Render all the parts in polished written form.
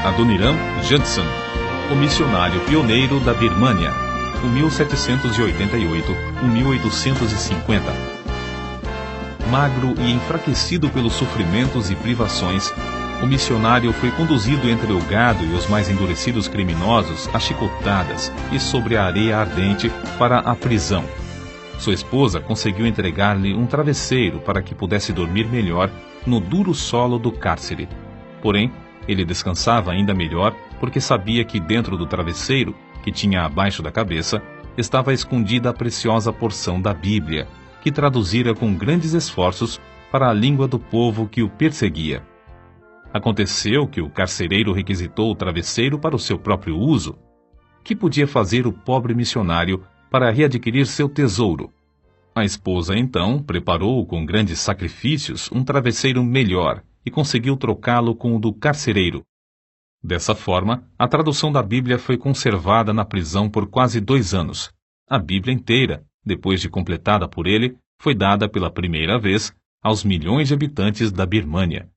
Adoniram Judson, o missionário pioneiro da Birmânia, 1788-1850. Magro e enfraquecido pelos sofrimentos e privações, o missionário foi conduzido entre o gado e os mais endurecidos criminosos a chicotadas e sobre a areia ardente para a prisão. Sua esposa conseguiu entregar-lhe um travesseiro para que pudesse dormir melhor no duro solo do cárcere. Porém, ele descansava ainda melhor porque sabia que dentro do travesseiro, que tinha abaixo da cabeça, estava escondida a preciosa porção da Bíblia, que traduzira com grandes esforços para a língua do povo que o perseguia. Aconteceu que o carcereiro requisitou o travesseiro para o seu próprio uso. Que podia fazer o pobre missionário para readquirir seu tesouro? A esposa, então, preparou com grandes sacrifícios um travesseiro melhor e conseguiu trocá-lo com o do carcereiro. Dessa forma, a tradução da Bíblia foi conservada na prisão por quase 2 anos. A Bíblia inteira, depois de completada por ele, foi dada pela primeira vez aos milhões de habitantes da Birmânia.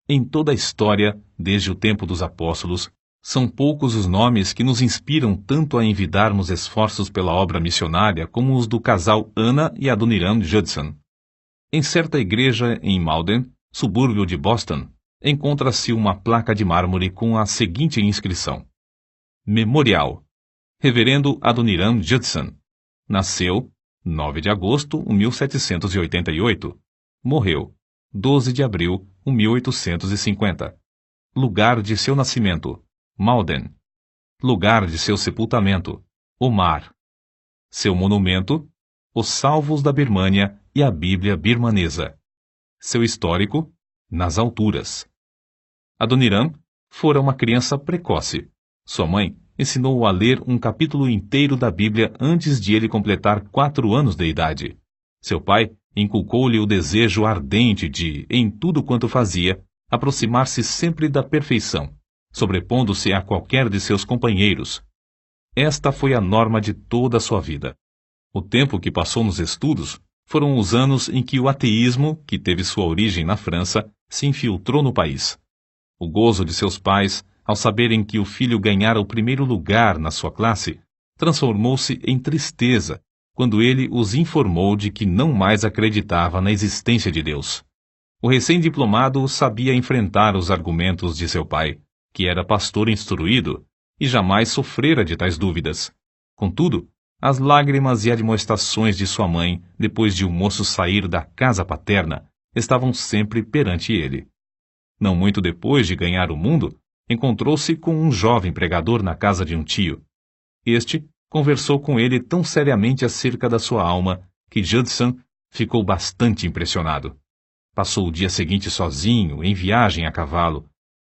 Em toda a história, desde o tempo dos apóstolos, são poucos os nomes que nos inspiram tanto a envidarmos esforços pela obra missionária como os do casal Anna e Adoniram Judson. Em certa igreja em Malden, subúrbio de Boston, encontra-se uma placa de mármore com a seguinte inscrição: Memorial. Reverendo Adoniram Judson. Nasceu 9 de agosto de 1788. Morreu 12 de abril de 1850. Lugar de seu nascimento: Malden. Lugar de seu sepultamento: Omar. Seu monumento: Os Salvos da Birmânia e a Bíblia Birmanesa. Seu histórico: nas alturas. Adoniram fora uma criança precoce. Sua mãe ensinou-o a ler um capítulo inteiro da Bíblia antes de ele completar 4 anos de idade. Seu pai inculcou-lhe o desejo ardente de, em tudo quanto fazia, aproximar-se sempre da perfeição, sobrepondo-se a qualquer de seus companheiros. Esta foi a norma de toda a sua vida. O tempo que passou nos estudos foram os anos em que o ateísmo, que teve sua origem na França, se infiltrou no país. O gozo de seus pais, ao saberem que o filho ganhara o primeiro lugar na sua classe, transformou-se em tristeza quando ele os informou de que não mais acreditava na existência de Deus. O recém-diplomado sabia enfrentar os argumentos de seu pai, que era pastor instruído, e jamais sofrera de tais dúvidas. Contudo, as lágrimas e admoestações de sua mãe, depois de o moço sair da casa paterna, estavam sempre perante ele. Não muito depois de ganhar o mundo, encontrou-se com um jovem pregador na casa de um tio. Este conversou com ele tão seriamente acerca da sua alma que Judson ficou bastante impressionado. Passou o dia seguinte sozinho, em viagem a cavalo.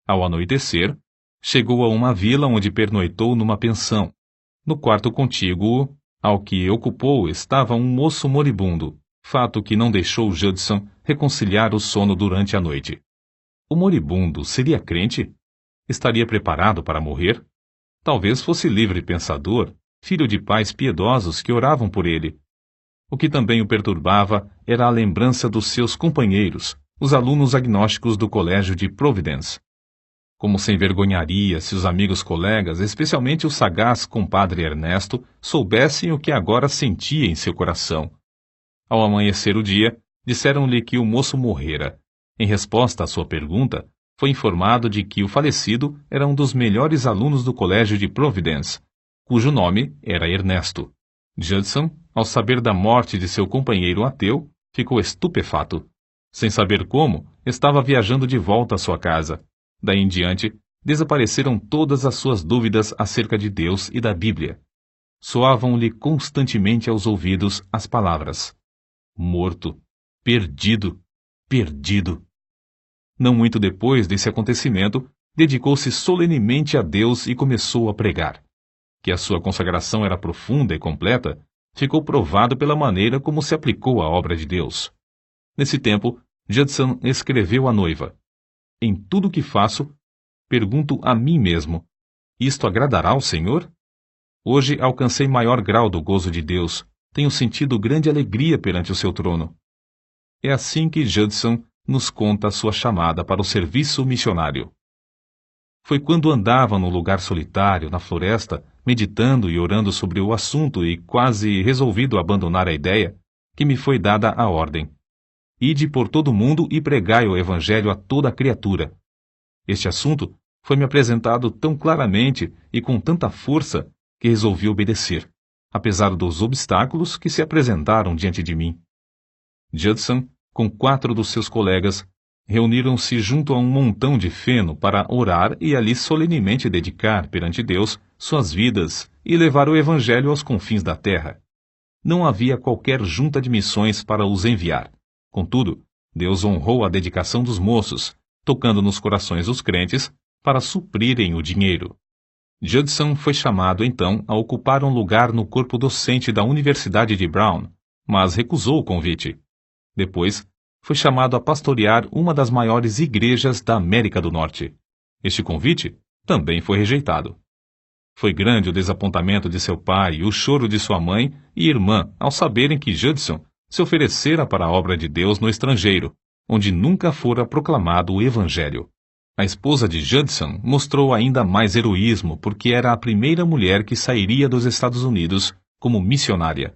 Ao anoitecer, chegou a uma vila onde pernoitou numa pensão. No quarto contíguo ao que ocupou estava um moço moribundo, fato que não deixou Judson reconciliar o sono durante a noite. O moribundo seria crente? Estaria preparado para morrer? Talvez fosse livre pensador, filho de pais piedosos que oravam por ele. O que também o perturbava era a lembrança dos seus companheiros, os alunos agnósticos do colégio de Providence. Como se envergonharia se os amigos colegas, especialmente o sagaz compadre Ernesto, soubessem o que agora sentia em seu coração. Ao amanhecer o dia, disseram-lhe que o moço morrera. Em resposta à sua pergunta, foi informado de que o falecido era um dos melhores alunos do colégio de Providence, cujo nome era Ernesto. Judson, ao saber da morte de seu companheiro ateu, ficou estupefato. Sem saber como, estava viajando de volta à sua casa. Daí em diante, desapareceram todas as suas dúvidas acerca de Deus e da Bíblia. Soavam-lhe constantemente aos ouvidos as palavras: morto, perdido, perdido. Não muito depois desse acontecimento, dedicou-se solenemente a Deus e começou a pregar. Que a sua consagração era profunda e completa, ficou provado pela maneira como se aplicou à obra de Deus. Nesse tempo, Judson escreveu à noiva: em tudo o que faço, pergunto a mim mesmo: isto agradará ao Senhor? Hoje alcancei maior grau do gozo de Deus, tenho sentido grande alegria perante o seu trono. É assim que Judson nos conta a sua chamada para o serviço missionário. Foi quando andava num lugar solitário, na floresta, meditando e orando sobre o assunto e quase resolvido abandonar a ideia, que me foi dada a ordem: ide por todo o mundo e pregai o evangelho a toda a criatura. Este assunto foi-me apresentado tão claramente e com tanta força que resolvi obedecer, apesar dos obstáculos que se apresentaram diante de mim. Judson, com 4 dos seus colegas, reuniram-se junto a um montão de feno para orar e ali solenemente dedicar perante Deus suas vidas e levar o evangelho aos confins da terra. Não havia qualquer junta de missões para os enviar. Contudo, Deus honrou a dedicação dos moços, tocando nos corações dos crentes para suprirem o dinheiro. Judson foi chamado então a ocupar um lugar no corpo docente da Universidade de Brown, mas recusou o convite. Depois, foi chamado a pastorear uma das maiores igrejas da América do Norte. Este convite também foi rejeitado. Foi grande o desapontamento de seu pai e o choro de sua mãe e irmã ao saberem que Judson se oferecera para a obra de Deus no estrangeiro, onde nunca fora proclamado o Evangelho. A esposa de Judson mostrou ainda mais heroísmo porque era a primeira mulher que sairia dos Estados Unidos como missionária.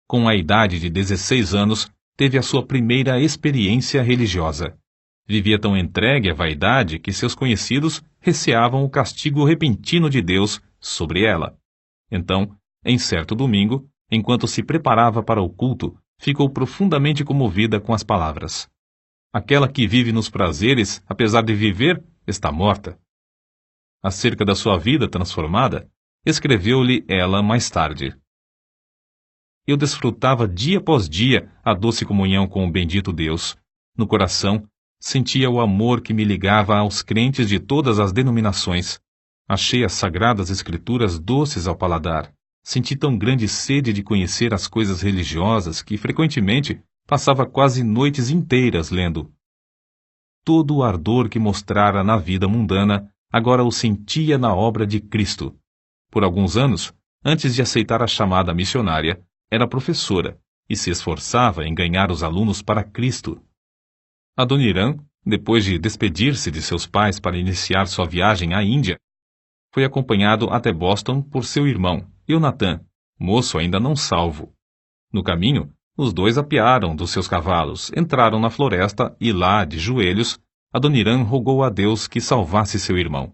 Com a idade de 16 anos, teve a sua primeira experiência religiosa. Vivia tão entregue à vaidade que seus conhecidos receavam o castigo repentino de Deus sobre ela. Então, em certo domingo, enquanto se preparava para o culto, ficou profundamente comovida com as palavras: aquela que vive nos prazeres, apesar de viver, está morta. Acerca da sua vida transformada, escreveu-lhe ela mais tarde: eu desfrutava dia após dia a doce comunhão com o bendito Deus. No coração, sentia o amor que me ligava aos crentes de todas as denominações. Achei as sagradas escrituras doces ao paladar. Senti tão grande sede de conhecer as coisas religiosas que, frequentemente, passava quase noites inteiras lendo. Todo o ardor que mostrara na vida mundana, agora o sentia na obra de Cristo. Por alguns anos, antes de aceitar a chamada missionária, era professora e se esforçava em ganhar os alunos para Cristo. Adoniram, depois de despedir-se de seus pais para iniciar sua viagem à Índia, foi acompanhado até Boston por seu irmão, Jonathan, moço ainda não salvo. No caminho, os dois apearam dos seus cavalos, entraram na floresta e lá, de joelhos, Adoniram rogou a Deus que salvasse seu irmão.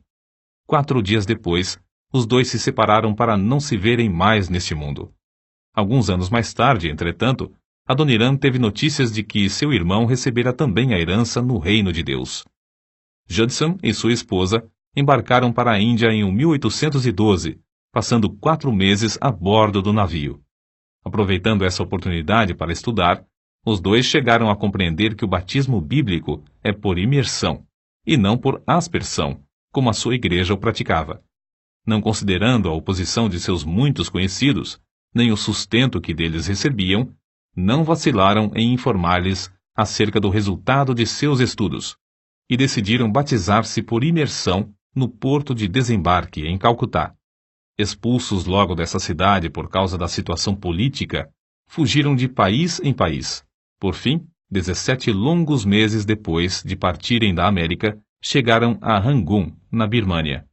4 dias depois, os dois se separaram para não se verem mais neste mundo. Alguns anos mais tarde, entretanto, Adoniram teve notícias de que seu irmão recebera também a herança no reino de Deus. Judson e sua esposa embarcaram para a Índia em 1812, passando 4 meses a bordo do navio. Aproveitando essa oportunidade para estudar, os dois chegaram a compreender que o batismo bíblico é por imersão, e não por aspersão, como a sua igreja o praticava. Não considerando a oposição de seus muitos conhecidos, nem o sustento que deles recebiam, não vacilaram em informar-lhes acerca do resultado de seus estudos, e decidiram batizar-se por imersão no porto de desembarque, em Calcutá. Expulsos logo dessa cidade por causa da situação política, fugiram de país em país. Por fim, 17 longos meses depois de partirem da América, chegaram a Rangoon, na Birmânia.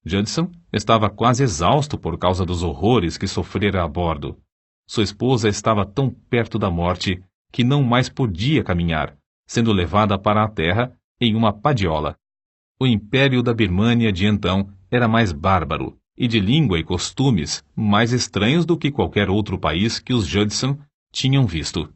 Judson estava quase exausto por causa dos horrores que sofrera a bordo. Sua esposa estava tão perto da morte que não mais podia caminhar, sendo levada para a terra em uma padiola. O império da Birmânia de então era mais bárbaro e de língua e costumes mais estranhos do que qualquer outro país que os Judson tinham visto.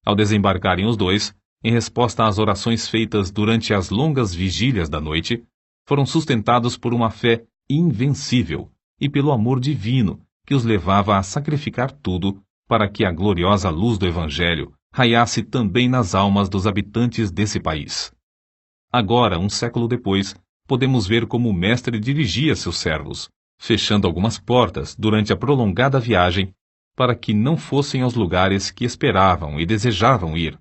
Ao desembarcarem os dois, em resposta às orações feitas durante as longas vigílias da noite, foram sustentados por uma fé invencível e pelo amor divino que os levava a sacrificar tudo para que a gloriosa luz do Evangelho raiasse também nas almas dos habitantes desse país. Agora, um século depois, podemos ver como o mestre dirigia seus servos, fechando algumas portas durante a prolongada viagem para que não fossem aos lugares que esperavam e desejavam ir.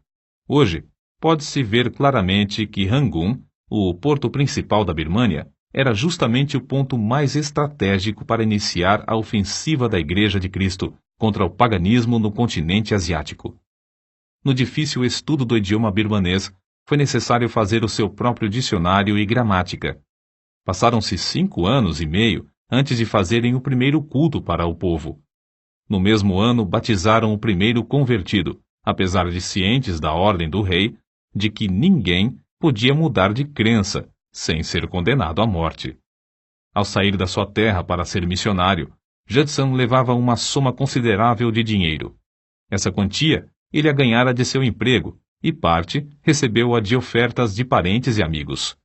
Hoje, pode-se ver claramente que Rangoon, o porto principal da Birmânia, era justamente o ponto mais estratégico para iniciar a ofensiva da Igreja de Cristo contra o paganismo no continente asiático. No difícil estudo do idioma birmanês, foi necessário fazer o seu próprio dicionário e gramática. Passaram-se 5 anos e meio antes de fazerem o primeiro culto para o povo. No mesmo ano, batizaram o primeiro convertido, apesar de cientes da ordem do rei, de que ninguém podia mudar de crença sem ser condenado à morte. Ao sair da sua terra para ser missionário, Judson levava uma soma considerável de dinheiro. Essa quantia ele a ganhara de seu emprego, e parte recebeu-a de ofertas de parentes e amigos.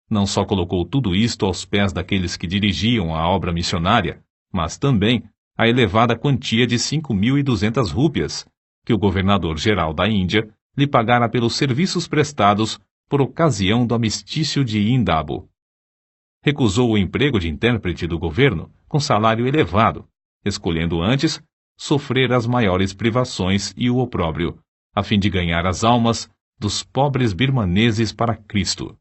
Não só colocou tudo isto aos pés daqueles que dirigiam a obra missionária, mas também a elevada quantia de 5.200 rúpias, que o governador-geral da Índia lhe pagara pelos serviços prestados por ocasião do amistício de Indabo. Recusou o emprego de intérprete do governo com salário elevado, escolhendo antes sofrer as maiores privações e o opróbrio, a fim de ganhar as almas dos pobres birmaneses para Cristo.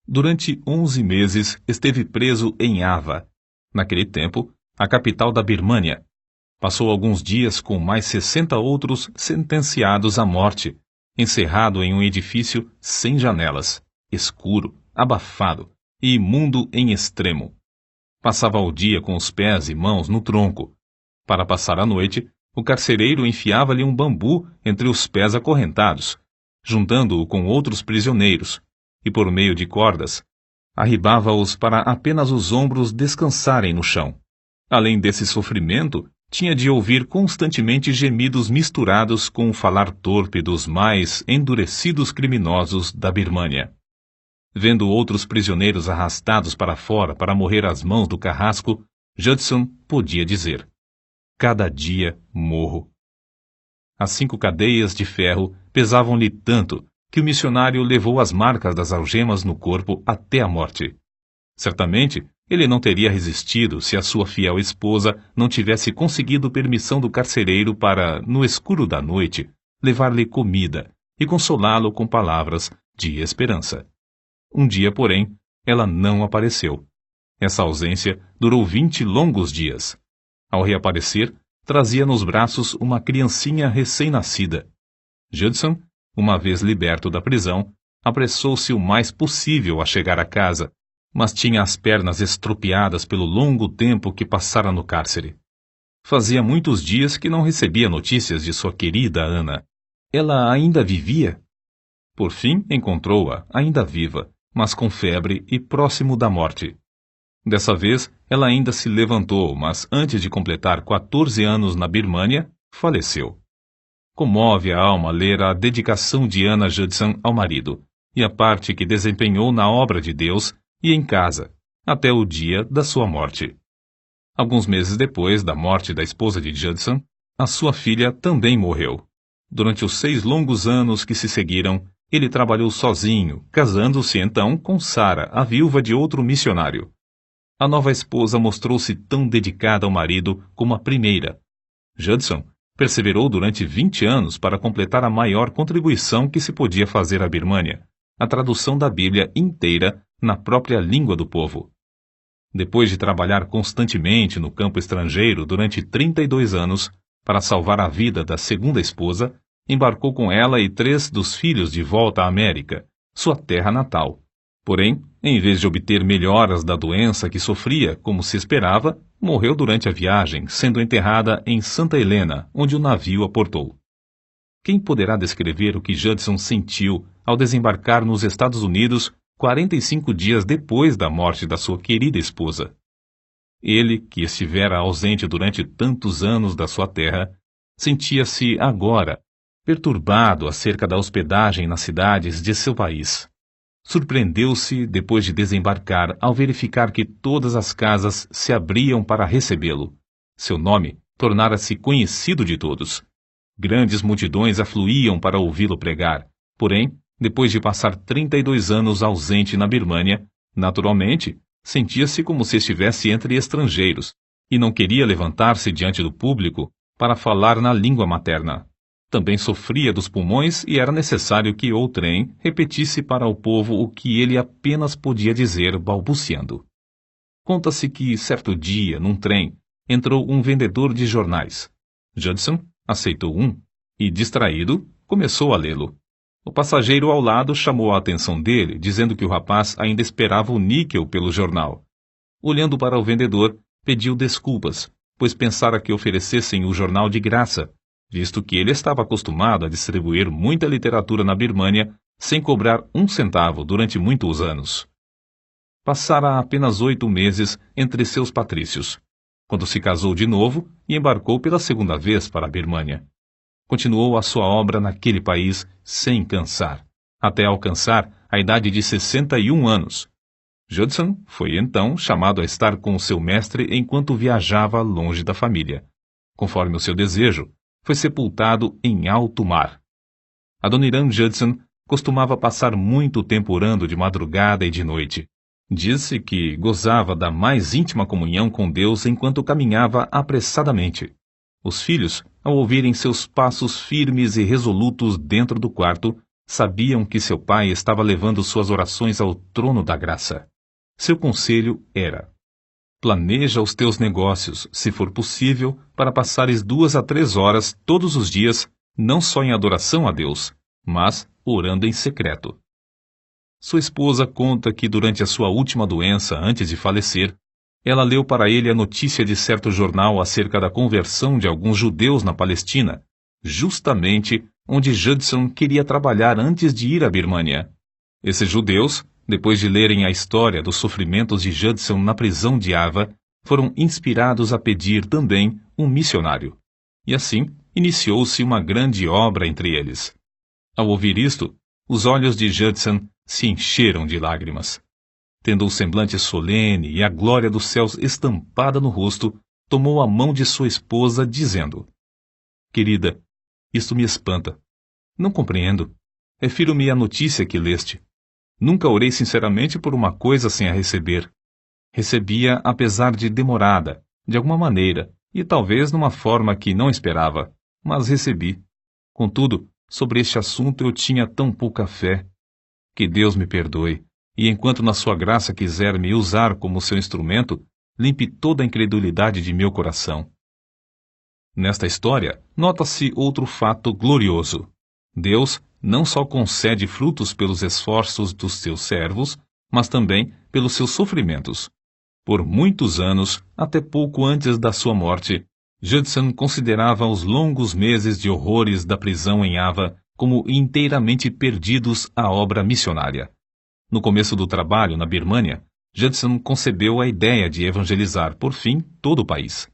Durante 11 meses esteve preso em Ava, naquele tempo, a capital da Birmânia. Passou alguns dias com mais 60 outros sentenciados à morte, encerrado em um edifício sem janelas, escuro, abafado e imundo em extremo. Passava o dia com os pés e mãos no tronco. Para passar a noite, o carcereiro enfiava-lhe um bambu entre os pés acorrentados, juntando-o com outros prisioneiros, e por meio de cordas, arribava-os para apenas os ombros descansarem no chão. Além desse sofrimento, tinha de ouvir constantemente gemidos misturados com o falar torpe dos mais endurecidos criminosos da Birmânia. Vendo outros prisioneiros arrastados para fora para morrer às mãos do carrasco, Judson podia dizer: cada dia morro. As 5 cadeias de ferro pesavam-lhe tanto que o missionário levou as marcas das algemas no corpo até a morte. Certamente, ele não teria resistido se a sua fiel esposa não tivesse conseguido permissão do carcereiro para, no escuro da noite, levar-lhe comida e consolá-lo com palavras de esperança. Um dia, porém, ela não apareceu. Essa ausência durou 20 longos dias. Ao reaparecer, trazia nos braços uma criancinha recém-nascida. Judson, uma vez liberto da prisão, apressou-se o mais possível a chegar a casa, mas tinha as pernas estropiadas pelo longo tempo que passara no cárcere. Fazia muitos dias que não recebia notícias de sua querida Ana. Ela ainda vivia? Por fim, encontrou-a, ainda viva, mas com febre e próximo da morte. Dessa vez, ela ainda se levantou, mas antes de completar 14 anos na Birmânia, faleceu. Comove a alma ler a dedicação de Anna Judson ao marido, e a parte que desempenhou na obra de Deus e em casa, até o dia da sua morte. Alguns meses depois da morte da esposa de Judson, a sua filha também morreu. Durante os 6 longos anos que se seguiram, ele trabalhou sozinho, casando-se então com Sarah, a viúva de outro missionário. A nova esposa mostrou-se tão dedicada ao marido como a primeira. Judson perseverou durante 20 anos para completar a maior contribuição que se podia fazer à Birmânia, a tradução da Bíblia inteira na própria língua do povo. Depois de trabalhar constantemente no campo estrangeiro durante 32 anos, para salvar a vida da segunda esposa, embarcou com ela e 3 dos filhos de volta à América, sua terra natal. Porém, em vez de obter melhoras da doença que sofria, como se esperava, morreu durante a viagem, sendo enterrada em Santa Helena, onde o navio aportou. Quem poderá descrever o que Judson sentiu ao desembarcar nos Estados Unidos 45 dias depois da morte da sua querida esposa? Ele, que estivera ausente durante tantos anos da sua terra, sentia-se agora perturbado acerca da hospedagem nas cidades de seu país. Surpreendeu-se, depois de desembarcar, ao verificar que todas as casas se abriam para recebê-lo. Seu nome tornara-se conhecido de todos. Grandes multidões afluíam para ouvi-lo pregar. Porém, depois de passar 32 anos ausente na Birmânia, naturalmente, sentia-se como se estivesse entre estrangeiros, e não queria levantar-se diante do público para falar na língua materna. Também sofria dos pulmões e era necessário que outrem repetisse para o povo o que ele apenas podia dizer balbuciando. Conta-se que, certo dia, num trem, entrou um vendedor de jornais. Judson aceitou um e, distraído, começou a lê-lo. O passageiro ao lado chamou a atenção dele, dizendo que o rapaz ainda esperava o níquel pelo jornal. Olhando para o vendedor, pediu desculpas, pois pensara que oferecessem o jornal de graça, visto que ele estava acostumado a distribuir muita literatura na Birmânia sem cobrar um centavo durante muitos anos. Passara apenas 8 meses entre seus patrícios, quando se casou de novo e embarcou pela segunda vez para a Birmânia. Continuou a sua obra naquele país sem cansar, até alcançar a idade de 61 anos. Judson foi então chamado a estar com seu mestre enquanto viajava longe da família. Conforme o seu desejo, foi sepultado em alto mar. Adoniram Judson costumava passar muito tempo orando de madrugada e de noite. Disse que gozava da mais íntima comunhão com Deus enquanto caminhava apressadamente. Os filhos, ao ouvirem seus passos firmes e resolutos dentro do quarto, sabiam que seu pai estava levando suas orações ao trono da graça. Seu conselho era: planeja os teus negócios, se for possível, para passares 2 a 3 horas todos os dias, não só em adoração a Deus, mas orando em secreto. Sua esposa conta que durante a sua última doença, antes de falecer, ela leu para ele a notícia de certo jornal acerca da conversão de alguns judeus na Palestina, justamente onde Judson queria trabalhar antes de ir à Birmânia. Esses judeus, depois de lerem a história dos sofrimentos de Judson na prisão de Ava, foram inspirados a pedir também um missionário. E assim, iniciou-se uma grande obra entre eles. Ao ouvir isto, os olhos de Judson se encheram de lágrimas. Tendo o semblante solene e a glória dos céus estampada no rosto, tomou a mão de sua esposa, dizendo: Querida, isto me espanta. Não compreendo. Refiro-me à notícia que leste. Nunca orei sinceramente por uma coisa sem a receber. Recebia apesar de demorada, de alguma maneira, e talvez numa forma que não esperava, mas recebi. Contudo, sobre este assunto eu tinha tão pouca fé. Que Deus me perdoe, e enquanto na sua graça quiser me usar como seu instrumento, limpe toda a incredulidade de meu coração. Nesta história, nota-se outro fato glorioso. Deus não só concede frutos pelos esforços dos seus servos, mas também pelos seus sofrimentos. Por muitos anos, até pouco antes da sua morte, Judson considerava os longos meses de horrores da prisão em Ava como inteiramente perdidos à obra missionária. No começo do trabalho na Birmânia, Judson concebeu a ideia de evangelizar, por fim, todo o país.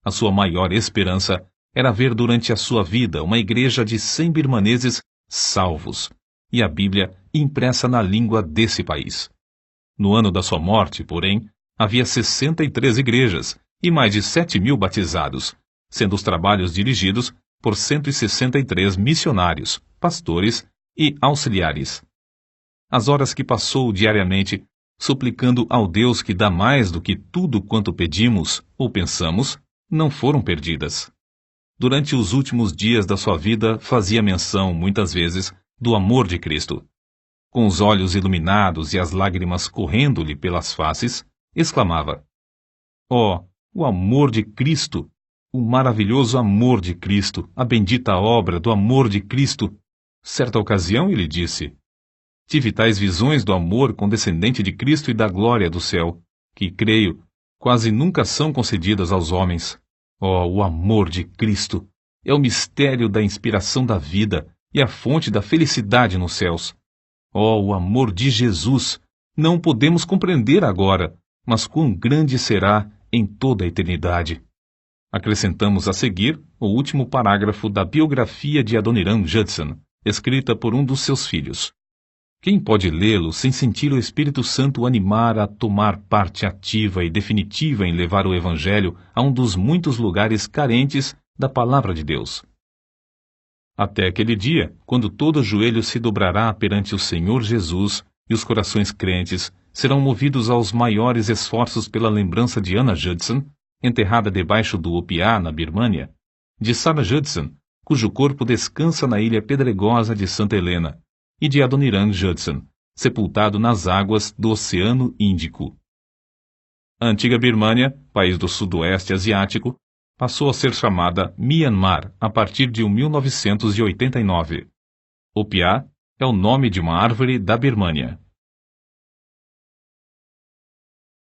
A sua maior esperança era ver durante a sua vida uma igreja de 100 birmaneses salvos, e a Bíblia impressa na língua desse país. No ano da sua morte, porém, havia 63 igrejas e mais de 7.000 batizados, sendo os trabalhos dirigidos por 163 missionários, pastores e auxiliares. As horas que passou diariamente, suplicando ao Deus que dá mais do que tudo quanto pedimos ou pensamos, não foram perdidas. Durante os últimos dias da sua vida, fazia menção, muitas vezes, do amor de Cristo. Com os olhos iluminados e as lágrimas correndo-lhe pelas faces, exclamava: Oh, o amor de Cristo! O maravilhoso amor de Cristo! A bendita obra do amor de Cristo! Certa ocasião ele disse: Tive tais visões do amor condescendente de Cristo e da glória do céu, que, creio, quase nunca são concedidas aos homens. Oh, o amor de Cristo! É o mistério da inspiração da vida e a fonte da felicidade nos céus. Oh, o amor de Jesus! Não podemos compreender agora, mas quão grande será em toda a eternidade. Acrescentamos a seguir o último parágrafo da biografia de Adoniram Judson, escrita por um dos seus filhos. Quem pode lê-lo sem sentir o Espírito Santo o animar a tomar parte ativa e definitiva em levar o Evangelho a um dos muitos lugares carentes da Palavra de Deus? Até aquele dia, quando todo joelho se dobrará perante o Senhor Jesus e os corações crentes serão movidos aos maiores esforços pela lembrança de Anna Judson, enterrada debaixo do Opiá, na Birmânia, de Sarah Judson, cujo corpo descansa na ilha pedregosa de Santa Helena, e de Adoniram Judson, sepultado nas águas do Oceano Índico. A antiga Birmânia, país do sudoeste asiático, passou a ser chamada Myanmar a partir de 1989. O piá é o nome de uma árvore da Birmânia.